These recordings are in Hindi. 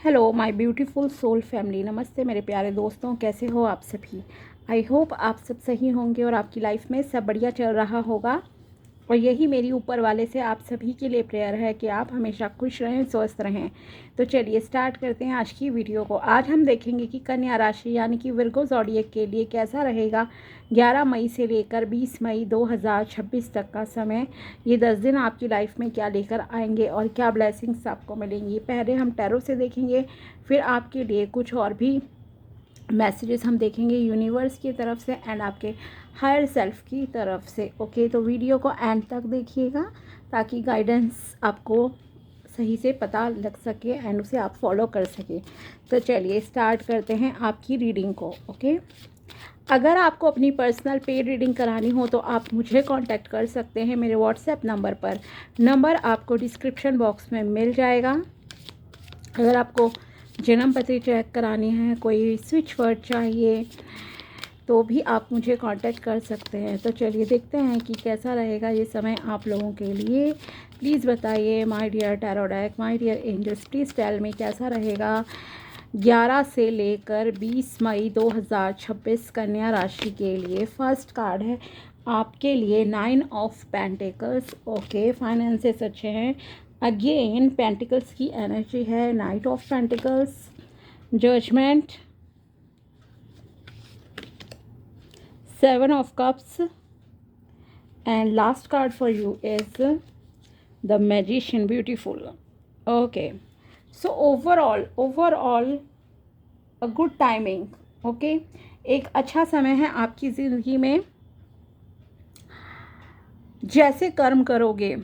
Hello my beautiful soul family. नमस्ते मेरे प्यारे दोस्तों, कैसे हो आप सभी। आई होप आप सब सही होंगे और आपकी लाइफ में सब बढ़िया चल रहा होगा। और यही मेरी ऊपर वाले से आप सभी के लिए प्रेयर है कि आप हमेशा खुश रहें, स्वस्थ रहें। तो चलिए स्टार्ट करते हैं आज की वीडियो को। आज हम देखेंगे कि कन्या राशि यानी कि विर्गो ज़ोडिएक के लिए कैसा रहेगा 11 मई से लेकर 20 मई 2026 तक का समय। ये 10 दिन आपकी लाइफ में क्या लेकर आएंगे और क्या ब्लेसिंग्स आपको मिलेंगी। पहले हम टैरो से देखेंगे, फिर आपके लिए कुछ और भी मैसेजेस हम देखेंगे यूनिवर्स की तरफ से एंड आपके हायर सेल्फ की तरफ से। ओके, तो वीडियो को एंड तक देखिएगा ताकि गाइडेंस आपको सही से पता लग सके एंड उसे आप फॉलो कर सकें। तो चलिए स्टार्ट करते हैं आपकी रीडिंग को। ओके, अगर आपको अपनी पर्सनल पेड रीडिंग करानी हो तो आप मुझे कांटेक्ट कर सकते हैं मेरे व्हाट्सएप नंबर पर। नंबर आपको डिस्क्रिप्शन बॉक्स में मिल जाएगा। अगर आपको जन्म पत्री चेक करानी है, कोई स्विच वर्ड चाहिए तो भी आप मुझे कांटेक्ट कर सकते हैं। तो चलिए देखते हैं कि कैसा रहेगा ये समय आप लोगों के लिए। प्लीज़ बताइए my dear tarot deck, my dear angels, please tell me कैसा रहेगा 11 से लेकर 20 मई 2026 कन्या राशि के लिए। फर्स्ट कार्ड है आपके लिए 9 ऑफ पेंटिकल्स। ओके, फाइनेंसेस अच्छे हैं। अगेन पेंटिकल्स की एनर्जी है, Knight of Pentacles, Judgement, 7 of cups, and last card for you is the magician. Beautiful. Okay, so overall a good timing. Okay, एक अच्छा समय है आपकी ज़िंदगी में। जैसे कर्म करोगे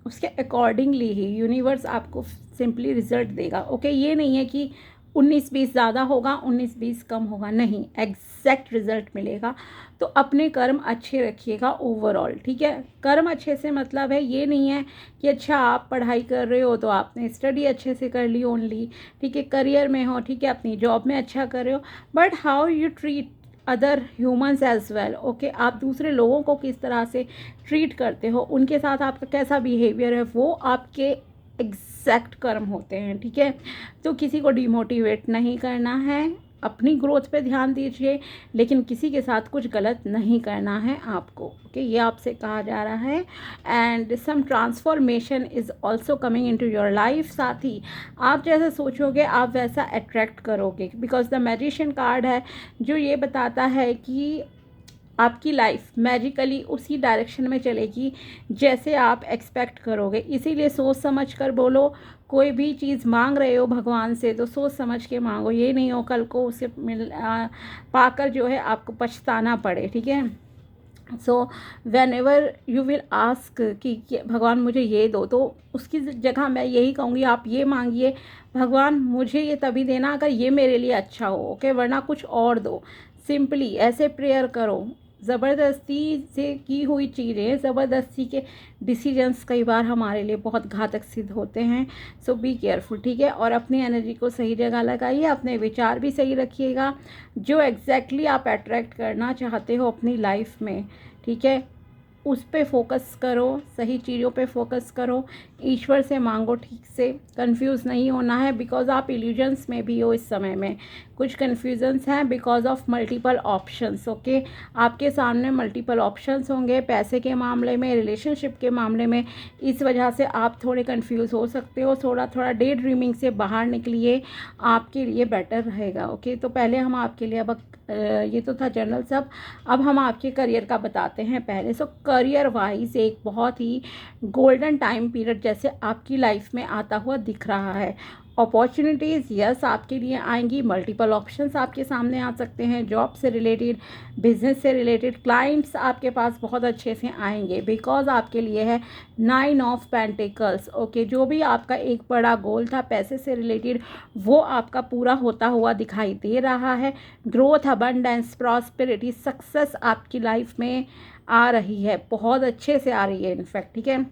उसके अकॉर्डिंगली ही यूनिवर्स आपको सिंपली रिजल्ट देगा। ओके, ये नहीं है कि 19-20 ज़्यादा होगा 19-20 कम होगा, नहीं, एग्जैक्ट रिजल्ट मिलेगा। तो अपने कर्म अच्छे रखिएगा ओवरऑल, ठीक है। कर्म अच्छे से मतलब है ये नहीं है कि अच्छा आप पढ़ाई कर रहे हो तो आपने स्टडी अच्छे से कर ली ओनली, ठीक है, करियर में हो, ठीक है, अपनी जॉब में अच्छा कर रहे हो, but how you treat other humans as well. Okay, आप दूसरे लोगों को किस तरह से ट्रीट करते हो, उनके साथ आपका कैसा बिहेवियर है, वो आपके एग्जैक्ट कर्म होते हैं, ठीक है। तो किसी को डिमोटिवेट नहीं करना है, अपनी ग्रोथ पे ध्यान दीजिए, लेकिन किसी के साथ कुछ गलत नहीं करना है आपको। ओके, ये आपसे कहा जा रहा है। And some transformation is also coming into your life. साथ ही आप जैसा सोचोगे आप वैसा अट्रैक्ट करोगे, बिकॉज द मैजिशियन कार्ड है जो ये बताता है कि आपकी लाइफ मैजिकली उसी डायरेक्शन में चलेगी जैसे आप एक्सपेक्ट करोगे। इसीलिए सोच समझ कर बोलो। कोई भी चीज़ मांग रहे हो भगवान से तो सोच समझ के मांगो, ये नहीं हो कल को उसे पाकर जो है आपको पछताना पड़े, ठीक है। So when ever you will ask कि भगवान मुझे ये दो, तो उसकी जगह मैं यही कहूँगी आप ये मांगिए, भगवान मुझे ये तभी देना अगर ये मेरे लिए अच्छा हो, ओके, वरना कुछ और दो। सिंपली ऐसे प्रेयर करो। ज़बरदस्ती से की हुई चीज़ें, ज़बरदस्ती के डिसीजंस कई बार हमारे लिए बहुत घातक सिद्ध होते हैं। सो बी केयरफुल, ठीक है। और अपनी एनर्जी को सही जगह लगाइए, अपने विचार भी सही रखिएगा, जो एग्जैक्टली आप अट्रैक्ट करना चाहते हो अपनी लाइफ में, ठीक है, उस पे फोकस करो, सही चीज़ों पे फोकस करो, ईश्वर से मांगो, ठीक से। कंफ्यूज नहीं होना है बिकॉज आप इल्यूजन्स में भी हो इस समय में। कुछ कन्फ्यूजन्स हैं because of multiple options. Okay, आपके सामने मल्टीपल ऑप्शंस होंगे पैसे के मामले में, रिलेशनशिप के मामले में। इस वजह से आप थोड़े कंफ्यूज हो सकते हो। थोड़ा डे ड्रीमिंग से बाहर निकलिए, आपके लिए बेटर रहेगा। ओके, तो पहले हम आपके लिए अब ये तो था जनरल सब, अब हम आपके करियर का बताते हैं पहले। सो करियर वाइज एक बहुत ही गोल्डन टाइम पीरियड जैसे आपकी लाइफ में आता हुआ दिख रहा है। अपॉर्चुनिटीज़ यस आपके लिए आएंगी, मल्टीपल ऑप्शंस आपके सामने आ सकते हैं, जॉब से रिलेटेड, बिजनेस से रिलेटेड, क्लाइंट्स आपके पास बहुत अच्छे से आएंगे बिकॉज आपके लिए है 9 ऑफ पेंटिकल्स। ओके, जो भी आपका एक बड़ा गोल था पैसे से रिलेटेड वो आपका पूरा होता हुआ दिखाई दे रहा है। ग्रोथ, अबंडेंस, प्रॉस्पेरिटी, सक्सेस आपकी लाइफ में आ रही है, बहुत अच्छे से आ रही है इनफैक्ट, ठीक है।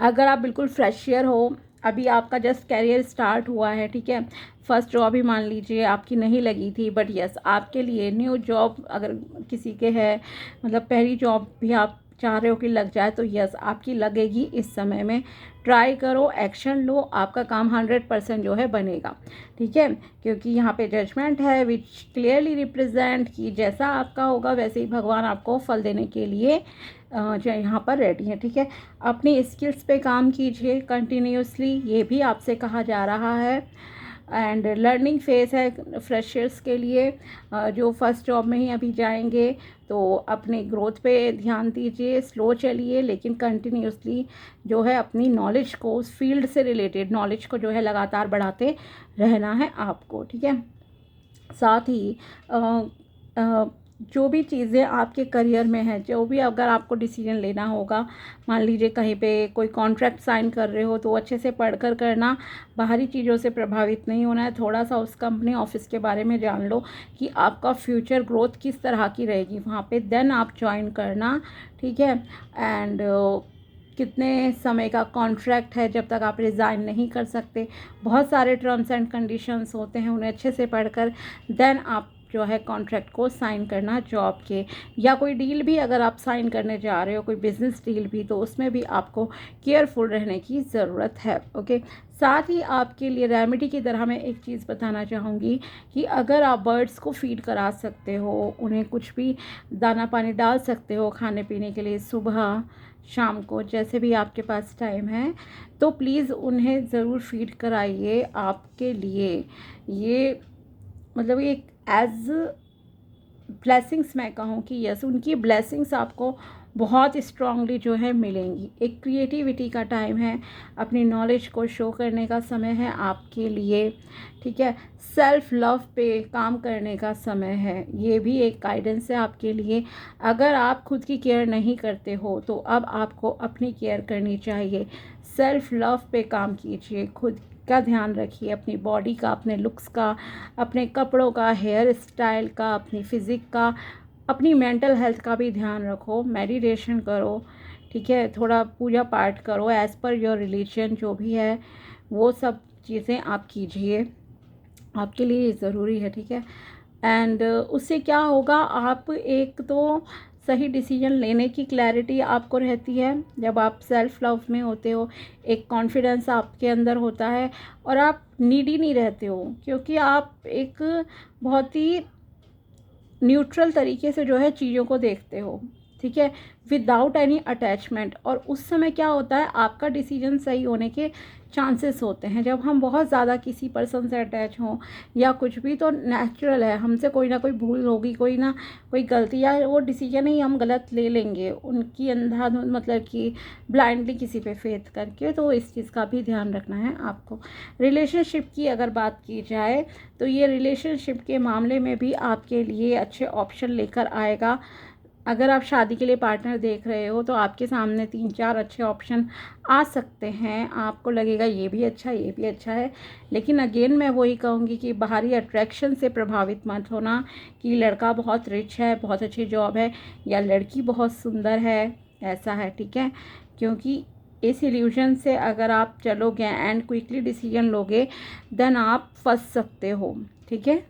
अगर आप बिल्कुल फ्रेशियर हो, अभी आपका जस्ट कैरियर स्टार्ट हुआ है, ठीक है, फर्स्ट जॉब ही मान लीजिए आपकी नहीं लगी थी, बट यस आपके लिए न्यू जॉब अगर किसी के है, मतलब पहली जॉब भी आप चाह रहे हो कि लग जाए तो यस आपकी लगेगी इस समय में। ट्राई करो, एक्शन लो, आपका काम 100% जो है बनेगा, ठीक है। क्योंकि यहाँ पे जजमेंट है विच क्लियरली रिप्रेजेंट कि जैसा आपका होगा वैसे ही भगवान आपको फल देने के लिए जो यहाँ पर रेडी है, ठीक है। अपनी स्किल्स पे काम कीजिए कंटिन्यूसली, ये भी आपसे कहा जा रहा है। एंड लर्निंग फेज़ है फ्रेशर्स के लिए, जो फर्स्ट जॉब में ही अभी जाएंगे तो अपने ग्रोथ पे ध्यान दीजिए, स्लो चलिए लेकिन कंटिन्यूसली जो है अपनी नॉलेज को, उस फील्ड से रिलेटेड नॉलेज को जो है लगातार बढ़ाते रहना है आपको, ठीक है। साथ ही जो भी चीज़ें आपके करियर में हैं, जो भी अगर आपको डिसीजन लेना होगा, मान लीजिए कहीं पे कोई कॉन्ट्रैक्ट साइन कर रहे हो तो अच्छे से पढ़कर करना, बाहरी चीज़ों से प्रभावित नहीं होना है। थोड़ा सा उस कंपनी ऑफिस के बारे में जान लो कि आपका फ्यूचर ग्रोथ किस तरह की रहेगी वहाँ पे, देन आप ज्वाइन करना, ठीक है। एंड कितने समय का कॉन्ट्रैक्ट है, जब तक आप रिज़ाइन नहीं कर सकते, बहुत सारे टर्म्स एंड कंडीशंस होते हैं, उन्हें अच्छे से पढ़कर देन आप जो है कॉन्ट्रैक्ट को साइन करना जॉब के। या कोई डील भी अगर आप साइन करने जा रहे हो, कोई बिजनेस डील भी, तो उसमें भी आपको केयरफुल रहने की ज़रूरत है, ओके। साथ ही आपके लिए रेमेडी की तरह मैं एक चीज़ बताना चाहूँगी कि अगर आप बर्ड्स को फीड करा सकते हो, उन्हें कुछ भी दाना पानी डाल सकते हो खाने पीने के लिए, सुबह शाम को जैसे भी आपके पास टाइम है, तो प्लीज़ उन्हें ज़रूर फीड कराइए। आपके लिए ये मतलब एक एज ब्लेसिंग्स मैं कहूँ कि यस, उनकी ब्लेसिंग्स आपको बहुत स्ट्रांगली जो है मिलेंगी। एक क्रिएटिविटी का टाइम है, अपनी नॉलेज को शो करने का समय है आपके लिए, ठीक है। सेल्फ लव पे काम करने का समय है, ये भी एक गाइडेंस है आपके लिए। अगर आप खुद की केयर नहीं करते हो तो अब आपको अपनी केयर करनी चाहिए। सेल्फ लव पे काम कीजिए, खुद का ध्यान रखिए, अपनी बॉडी का, अपने लुक्स का, अपने कपड़ों का, हेयर स्टाइल का, अपनी फिज़िक का, अपनी मेंटल हेल्थ का भी ध्यान रखो। मेडिटेशन करो, ठीक है, थोड़ा पूजा पाठ करो, एज़ पर योर रिलीजन जो भी है वो सब चीज़ें आप कीजिए, आपके लिए ज़रूरी है, ठीक है। एंड उससे क्या होगा, आप एक तो सही डिसीजन लेने की क्लैरिटी आपको रहती है जब आप सेल्फ लव में होते हो, एक कॉन्फिडेंस आपके अंदर होता है और आप नीडी नहीं रहते हो, क्योंकि आप एक बहुत ही न्यूट्रल तरीके से जो है चीज़ों को देखते हो, ठीक है, विदाउट एनी अटैचमेंट। और उस समय क्या होता है, आपका डिसीजन सही होने के चांसेस होते हैं। जब हम बहुत ज़्यादा किसी पर्सन से अटैच हों या कुछ भी, तो नेचुरल है हमसे कोई ना कोई भूल होगी, कोई ना कोई गलती, या वो डिसीजन ही हम गलत ले लेंगे उनकी अंधाधुंध, मतलब कि ब्लाइंडली किसी पे फेथ करके। तो इस चीज़ का भी ध्यान रखना है आपको। रिलेशनशिप की अगर बात की जाए तो ये रिलेशनशिप के मामले में भी आपके लिए अच्छे ऑप्शन लेकर आएगा। अगर आप शादी के लिए पार्टनर देख रहे हो तो आपके सामने 3-4 अच्छे ऑप्शन आ सकते हैं, आपको लगेगा ये भी अच्छा, ये भी अच्छा है। लेकिन अगेन मैं वही कहूँगी कि बाहरी अट्रैक्शन से प्रभावित मत होना कि लड़का बहुत रिच है, बहुत अच्छी जॉब है, या लड़की बहुत सुंदर है, ऐसा है, ठीक है। क्योंकि इस इल्यूजन से अगर आप चलोगे एंड क्विकली डिसीजन लोगे, देन आप फंस सकते हो, ठीक है।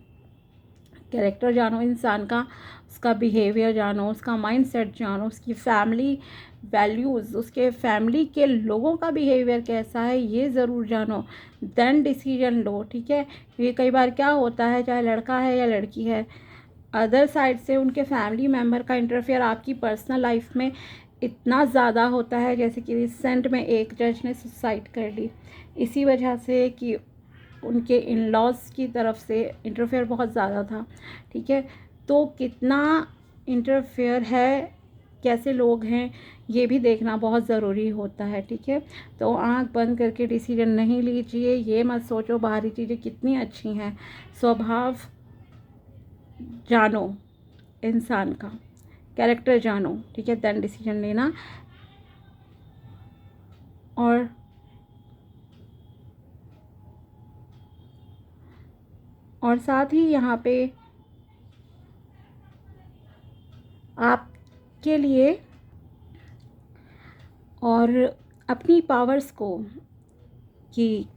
कैरेक्टर जानो इंसान का, उसका बिहेवियर जानो, उसका माइंडसेट जानो, उसकी फैमिली वैल्यूज़, उसके फैमिली के लोगों का बिहेवियर कैसा है ये ज़रूर जानो, देन डिसीजन लो, ठीक है। ये कई बार क्या होता है, चाहे लड़का है या लड़की है, अदर साइड से उनके फैमिली मेम्बर का इंटरफेयर आपकी पर्सनल लाइफ में इतना ज़्यादा होता है। जैसे कि रिसेंट में एक जज ने सुसाइड कर ली इसी वजह से कि उनके इन लॉज की तरफ से इंटरफेयर बहुत ज़्यादा था, ठीक है। तो कितना इंटरफेयर है, कैसे लोग हैं, ये भी देखना बहुत ज़रूरी होता है, ठीक है। तो आंख बंद करके डिसीजन नहीं लीजिए, ये मत सोचो बाहरी चीज़ें कितनी अच्छी हैं, स्वभाव जानो इंसान का, कैरेक्टर जानो, ठीक है, देन डिसीजन लेना। और साथ ही यहाँ पे आपके लिए और अपनी पावर्स को, कि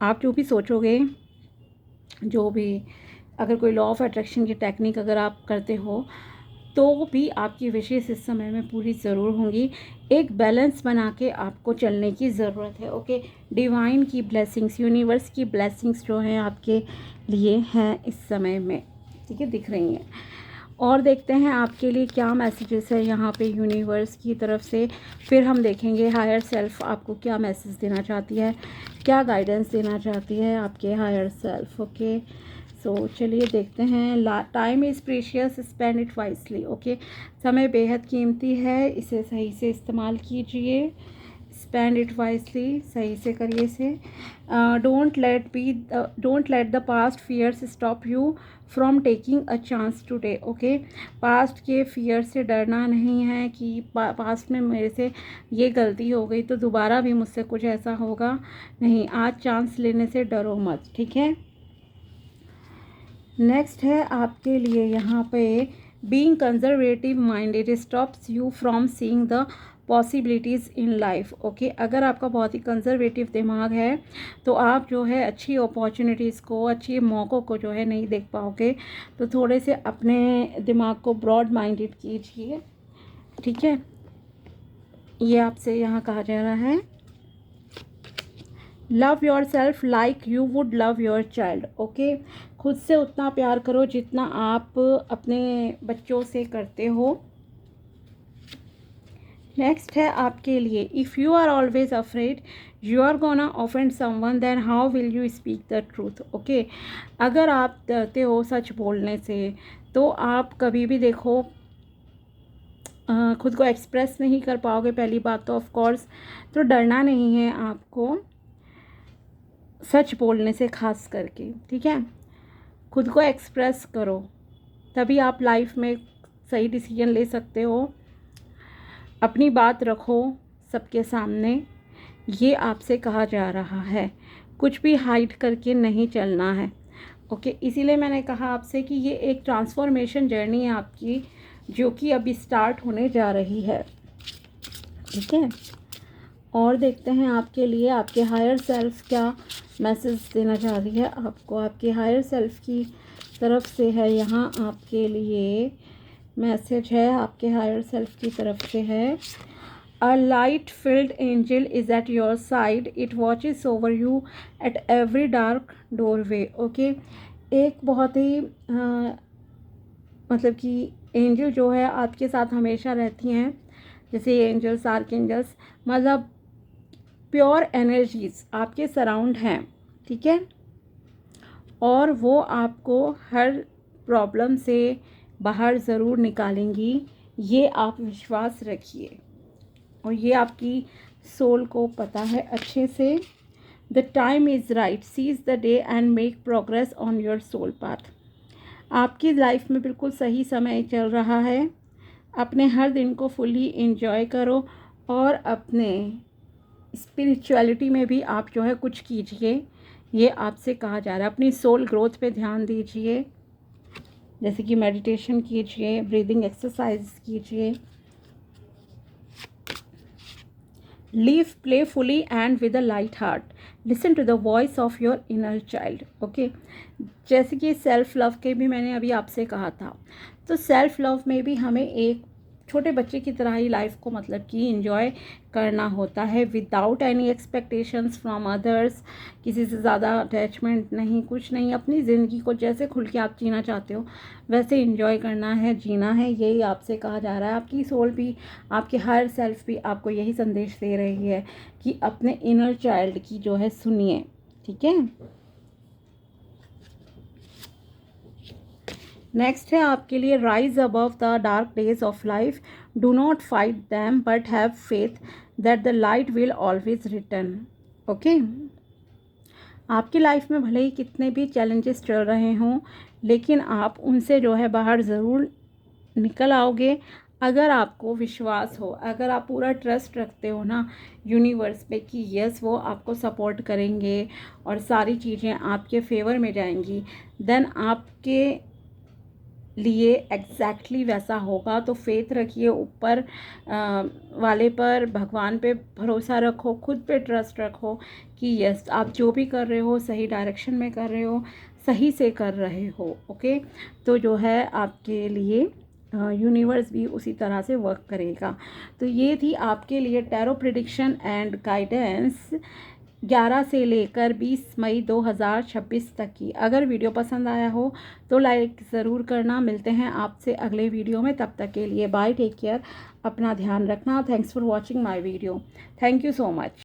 आप जो भी सोचोगे, जो भी, अगर कोई लॉ ऑफ अट्रैक्शन की टेक्निक अगर आप करते हो तो भी आपकी विशेष इस समय में पूरी ज़रूर होंगी। एक बैलेंस बना के आपको चलने की ज़रूरत है। ओके, डिवाइन की ब्लेसिंग्स, यूनिवर्स की ब्लेसिंग्स जो हैं आपके लिए हैं इस समय में, ठीक है, दिख रही हैं। और देखते हैं आपके लिए क्या मैसेजेस है यहाँ पे यूनिवर्स की तरफ से। फिर हम देखेंगे हायर सेल्फ आपको क्या मैसेज देना चाहती है, क्या गाइडेंस देना चाहती है आपके हायर सेल्फ। ओके, सो चलिए देखते हैं। Time is precious, spend it wisely. Okay, समय बेहद कीमती है, इसे सही से इस्तेमाल कीजिए। स्पेंड इट वाइसली, सही से करिए इसे। Don't let the past fears stop you from taking a chance today. Okay, past के फियर से डरना नहीं है कि पास्ट में मेरे से ये गलती हो गई तो दोबारा भी मुझसे कुछ ऐसा होगा नहीं। आज चांस लेने से डरो मत, ठीक है। नेक्स्ट है आपके लिए यहाँ पे being conservative minded stops you from seeing the possibilities in life. Okay, अगर आपका बहुत ही कंजर्वेटिव दिमाग है तो आप जो है अच्छी अपॉर्चुनिटीज़ को, अच्छी मौक़ों को जो है नहीं देख पाओगे। तो थोड़े से अपने दिमाग को ब्रॉड माइंडेड कीजिए, ठीक है। ये आपसे यहाँ कहा जा रहा है। Love your self like you would love your child. Okay, खुद से उतना प्यार करो जितना आप अपने बच्चों से करते हो। नेक्स्ट है आपके लिए, if you are always afraid you are gonna offend someone then how will you speak the truth. Okay, अगर आप डरते हो सच बोलने से तो आप कभी भी देखो खुद को एक्सप्रेस नहीं कर पाओगे। पहली बात तो ऑफ कोर्स, तो डरना नहीं है आपको सच बोलने से, खास करके, ठीक है। खुद को एक्सप्रेस करो, तभी आप लाइफ में सही डिसीजन ले सकते हो। अपनी बात रखो सबके सामने, ये आपसे कहा जा रहा है। कुछ भी हाइड करके नहीं चलना है। ओके, इसीलिए मैंने कहा आपसे कि ये एक ट्रांसफॉर्मेशन जर्नी है आपकी, जो कि अभी स्टार्ट होने जा रही है, ठीक है। और देखते हैं आपके लिए आपके हायर सेल्फ क्या मैसेज देना चाह रही है आपको। आपके हायर सेल्फ की तरफ से है यहाँ आपके लिए मैसेज है, आपके हायर सेल्फ की तरफ से है। A light filled angel is at your side, it watches over you at every dark doorway. Okay, एक बहुत ही मतलब कि एंजल जो है आपके साथ हमेशा रहती हैं, जैसे एंजल्स, आर्कएंजल्स, मतलब प्योर एनर्जीज आपके सराउंड हैं, ठीक है। और वो आपको हर प्रॉब्लम से बाहर ज़रूर निकालेंगी, ये आप विश्वास रखिए। और ये आपकी सोल को पता है अच्छे से। The time is right, seize the day and make progress on your soul path. आपकी लाइफ में बिल्कुल सही समय चल रहा है। अपने हर दिन को फुली एंजॉय करो और अपने स्पिरिचुअलिटी में भी आप जो है कुछ कीजिए, ये आपसे कहा जा रहा है। अपनी सोल ग्रोथ पे ध्यान दीजिए, जैसे कि मेडिटेशन कीजिए, ब्रीदिंग एक्सरसाइज कीजिए। Live playfully and with a light heart, listen to the voice of your inner child. Okay, जैसे कि सेल्फ लव के भी मैंने अभी आपसे कहा था, तो सेल्फ लव में भी हमें एक छोटे बच्चे की तरह ही लाइफ को मतलब कि एंजॉय करना होता है, without any expectations from others. किसी से ज़्यादा अटैचमेंट नहीं, कुछ नहीं। अपनी ज़िंदगी को जैसे खुल के आप जीना चाहते हो वैसे एंजॉय करना है, जीना है, यही आपसे कहा जा रहा है। आपकी सोल भी, आपके हायर सेल्फ भी आपको यही संदेश दे रही है कि अपने इनर चाइल्ड की जो है सुनिए, ठीक है। नेक्स्ट है आपके लिए, rise above the dark days of life, do not fight them but have faith that the light will always return. Okay, आपकी लाइफ में भले ही कितने भी चैलेंजेस चल रहे हों, लेकिन आप उनसे जो है बाहर ज़रूर निकल आओगे, अगर आपको विश्वास हो, अगर आप पूरा ट्रस्ट रखते हो ना यूनिवर्स पे कि यस वो आपको सपोर्ट करेंगे और सारी चीज़ें आपके फेवर में जाएंगी, देन आपके लिए एग्जैक्टली वैसा होगा। तो फेथ रखिए ऊपर वाले पर, भगवान पे भरोसा रखो, खुद पे ट्रस्ट रखो कि यस आप जो भी कर रहे हो सही डायरेक्शन में कर रहे हो, सही से कर रहे हो। ओके, तो जो है आपके लिए यूनिवर्स भी उसी तरह से वर्क करेगा। तो ये थी आपके लिए टैरो प्रिडिक्शन एंड गाइडेंस 11 से लेकर 20 मई 2026 तक की। अगर वीडियो पसंद आया हो तो लाइक ज़रूर करना। मिलते हैं आपसे अगले वीडियो में, तब तक के लिए बाय, टेक केयर, अपना ध्यान रखना। Thanks for watching my video. Thank you so much.